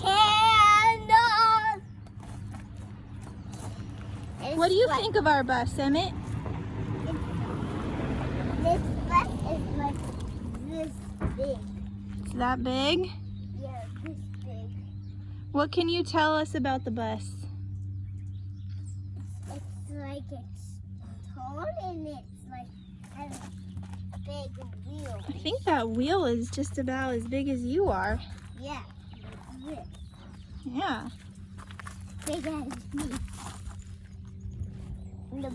candle. What do you think of our bus, Emmett? This bus is like this big. It's that big? Yeah, this big. What can you tell us about the bus? It's like it's tall and it's like has a big wheel. I think that wheel is just about as big as you are. Yeah, it's this Yeah. big as me. And the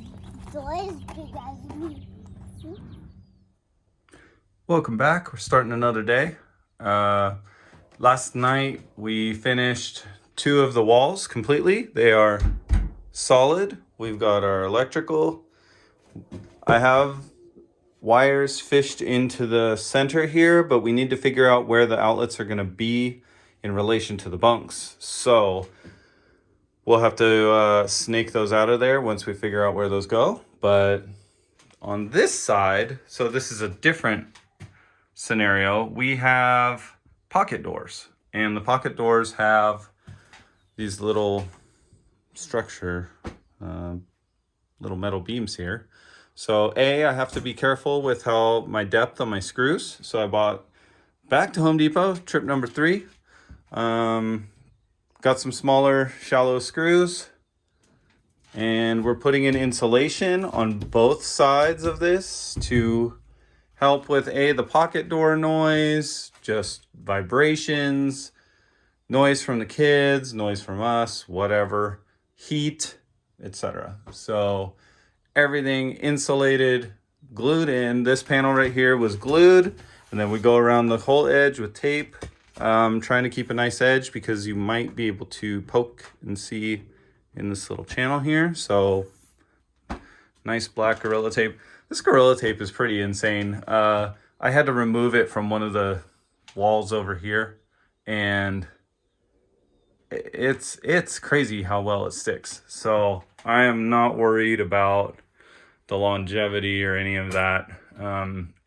door is big as me. See? Welcome back. We're starting another day. Last night we finished 2 of the walls completely. They are solid. We've got our electrical. I have wires fished into the center here, but we need to figure out where the outlets are going to be in relation to the bunks. So we'll have to snake those out of there once we figure out where those go. But on this side, so this is a different scenario, we have pocket doors, and the pocket doors have these little structure, little metal beams here. So I have to be careful with how my depth on my screws. So I bought back to Home Depot, trip number 3. Got some smaller, shallow screws, and we're putting in insulation on both sides of this to help with the pocket door noise, just vibrations, noise from the kids, noise from us, whatever, heat, etc. So everything insulated, glued in. This panel right here was glued, and then we go around the whole edge with tape, trying to keep a nice edge because you might be able to poke and see in this little channel here. So nice black Gorilla Tape. This Gorilla Tape is pretty insane. I had to remove it from one of the walls over here, and it's crazy how well it sticks. So I am not worried about the longevity or any of that.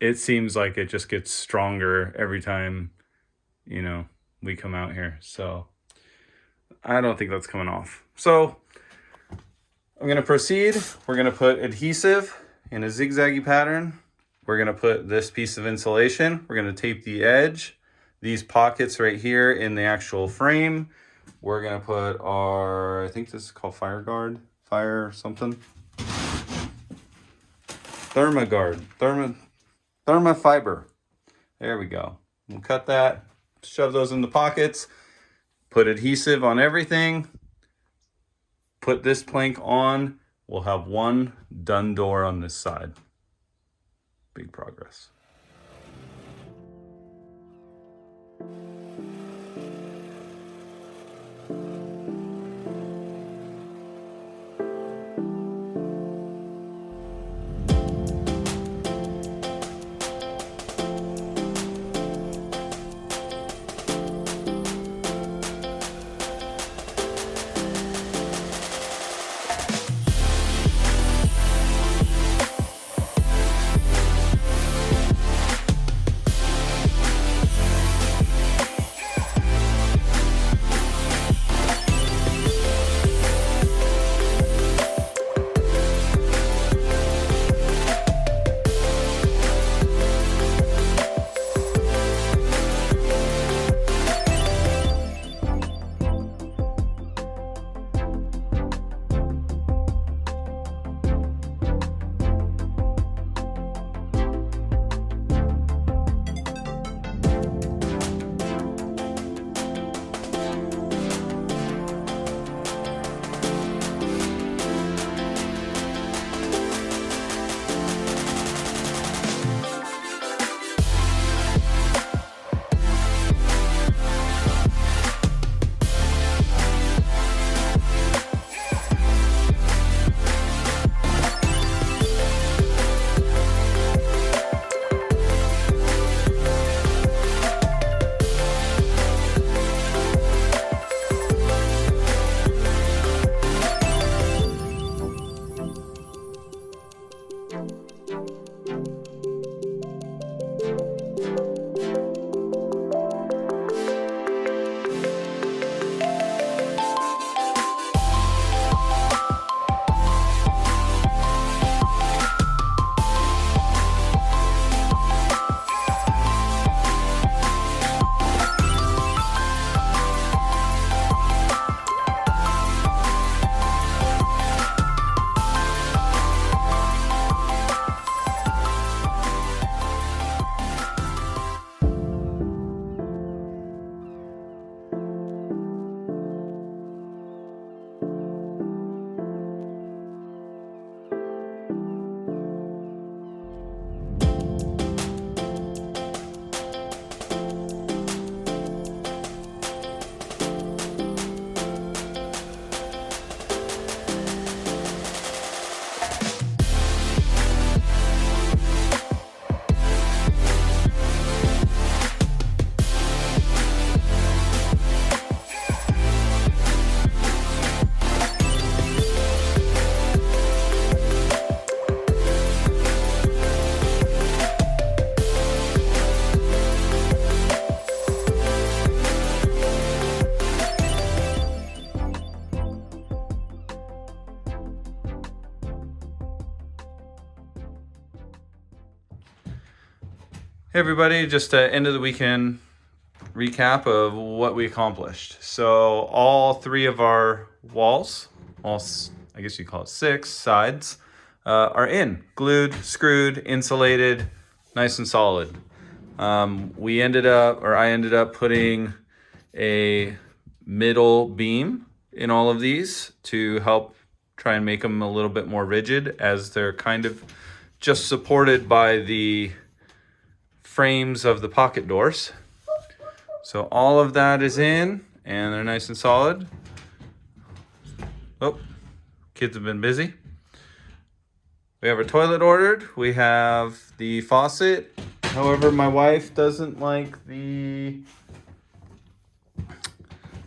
It seems like it just gets stronger every time, you know, we come out here. So I don't think that's coming off. So I'm going to proceed. We're going to put adhesive in a zigzaggy pattern. We're going to put this piece of insulation. We're going to tape the edge, these pockets right here in the actual frame. We're going to put our, I think this is called FireGuard, fire something. ThermaGuard, Thermafiber. There we go. We'll cut that, shove those in the pockets, put adhesive on everything, put this plank on. We'll have one done door on this side. Big progress. Hey everybody, just end of the weekend recap of what we accomplished. So all 3 of our walls, I guess you call it 6 sides, are in, glued, screwed, insulated, nice and solid. I ended up putting a middle beam in all of these to help try and make them a little bit more rigid, as they're kind of just supported by the frames of the pocket doors. So all of that is in and they're nice and solid. Oh, kids have been busy. We have our toilet ordered. We have the faucet. However, my wife doesn't like the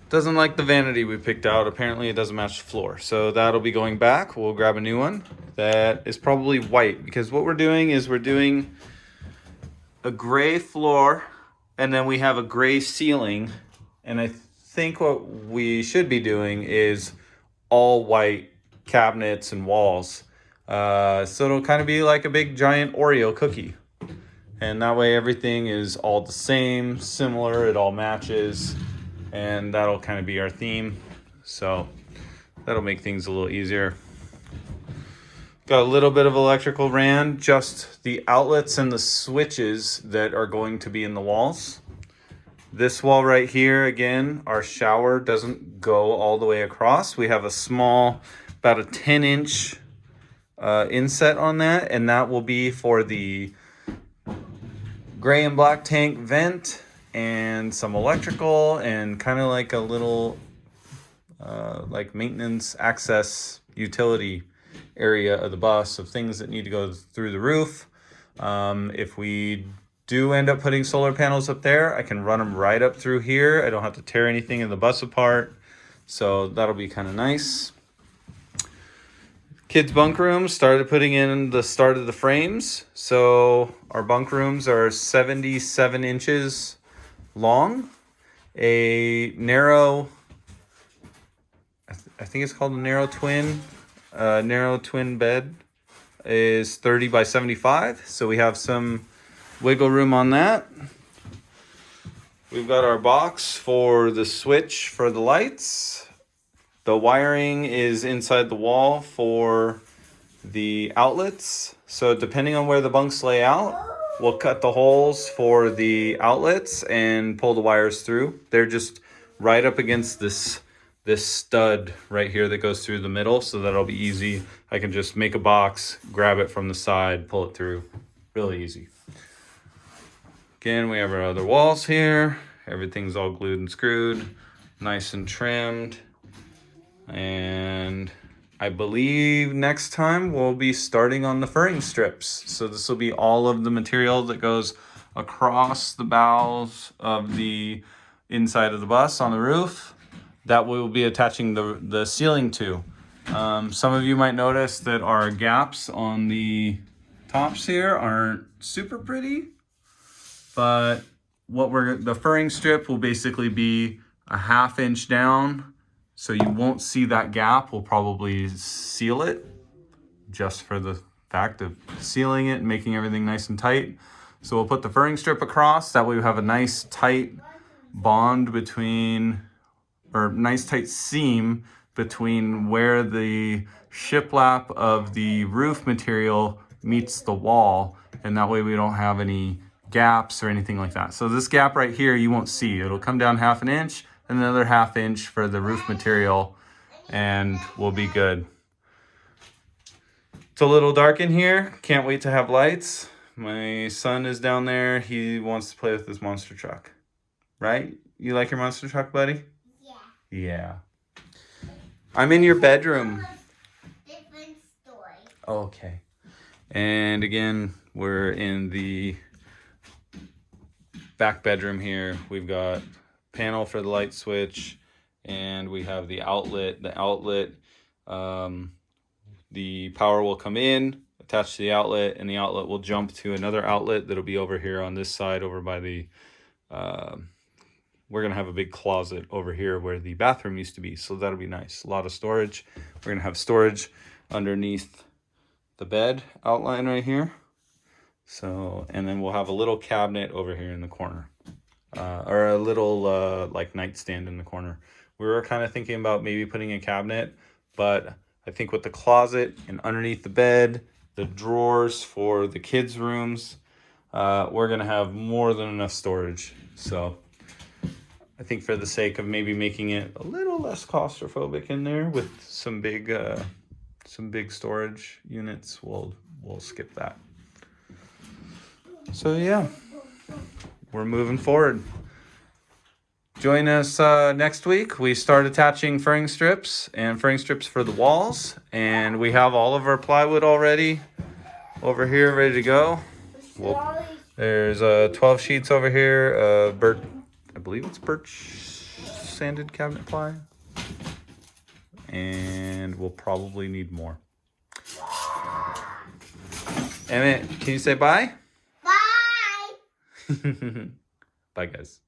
vanity we picked out. Apparently it doesn't match the floor. So that'll be going back. We'll grab a new one that is probably white, because what we're doing is we're doing a gray floor and then we have a gray ceiling. And I think what we should be doing is all white cabinets and walls. So it'll kind of be like a big giant Oreo cookie. And that way everything is all the same, similar, it all matches. And that'll kind of be our theme. So that'll make things a little easier. Got a little bit of electrical ran, just the outlets and the switches that are going to be in the walls. This wall right here, again, our shower doesn't go all the way across. We have a small, about a 10-inch inset on that, and that will be for the gray and black tank vent and some electrical and kind of like a little like maintenance access utility area of the bus of things that need to go through the roof. If we do end up putting solar panels up there, I can run them right up through here. I don't have to tear anything in the bus apart. So that'll be kind of nice. Kids' bunk rooms, started putting in the start of the frames. So our bunk rooms are 77 inches long. A narrow, I think it's called a narrow twin bed is 30 by 75. So we have some wiggle room on that. We've got our box for the switch for the lights. The wiring is inside the wall for the outlets. So depending on where the bunks lay out, we'll cut the holes for the outlets and pull the wires through. They're just right up against this stud right here that goes through the middle, so that'll be easy. I can just make a box, grab it from the side, pull it through. Really easy. Again, we have our other walls here. Everything's all glued and screwed, nice and trimmed. And I believe next time we'll be starting on the furring strips. So this will be all of the material that goes across the bowels of the inside of the bus on the roof that we will be attaching the ceiling to. Some of you might notice that our gaps on the tops here aren't super pretty, but the furring strip will basically be a 1/2 inch down, so you won't see that gap. We'll probably seal it just for the fact of sealing it and making everything nice and tight. So we'll put the furring strip across, that way we have a nice tight bond between, or nice tight seam between where the shiplap of the roof material meets the wall, and that way we don't have any gaps or anything like that. So this gap right here you won't see. It'll come down 1/2 inch and another 1/2 inch for the roof material, and we'll be good. It's a little dark in here. Can't wait to have lights. My son is down there. He wants to play with his monster truck. Right? You like your monster truck, buddy? Yeah. I'm in your bedroom. Different story. Okay. And again, we're in the back bedroom here. We've got panel for the light switch, and we have the outlet. The power will come in, attach to the outlet, and the outlet will jump to another outlet that'll be over here on this side, over by the we're going to have a big closet over here where the bathroom used to be, so that'll be nice. A lot of storage. We're going to have storage underneath the bed outline right here. So, and then we'll have a little cabinet over here in the corner. Or a little like nightstand in the corner. We were kind of thinking about maybe putting a cabinet, but I think with the closet and underneath the bed, the drawers for the kids' rooms, we're gonna have more than enough storage. So I think for the sake of maybe making it a little less claustrophobic in there with some big storage units, we'll skip that. So yeah, we're moving forward. Join us next week. We start attaching furring strips for the walls, and we have all of our plywood already over here ready to go. There's 12 sheets over here, I believe it's birch sanded cabinet ply, and we'll probably need more. Emmett, can you say bye? Bye. Bye, guys.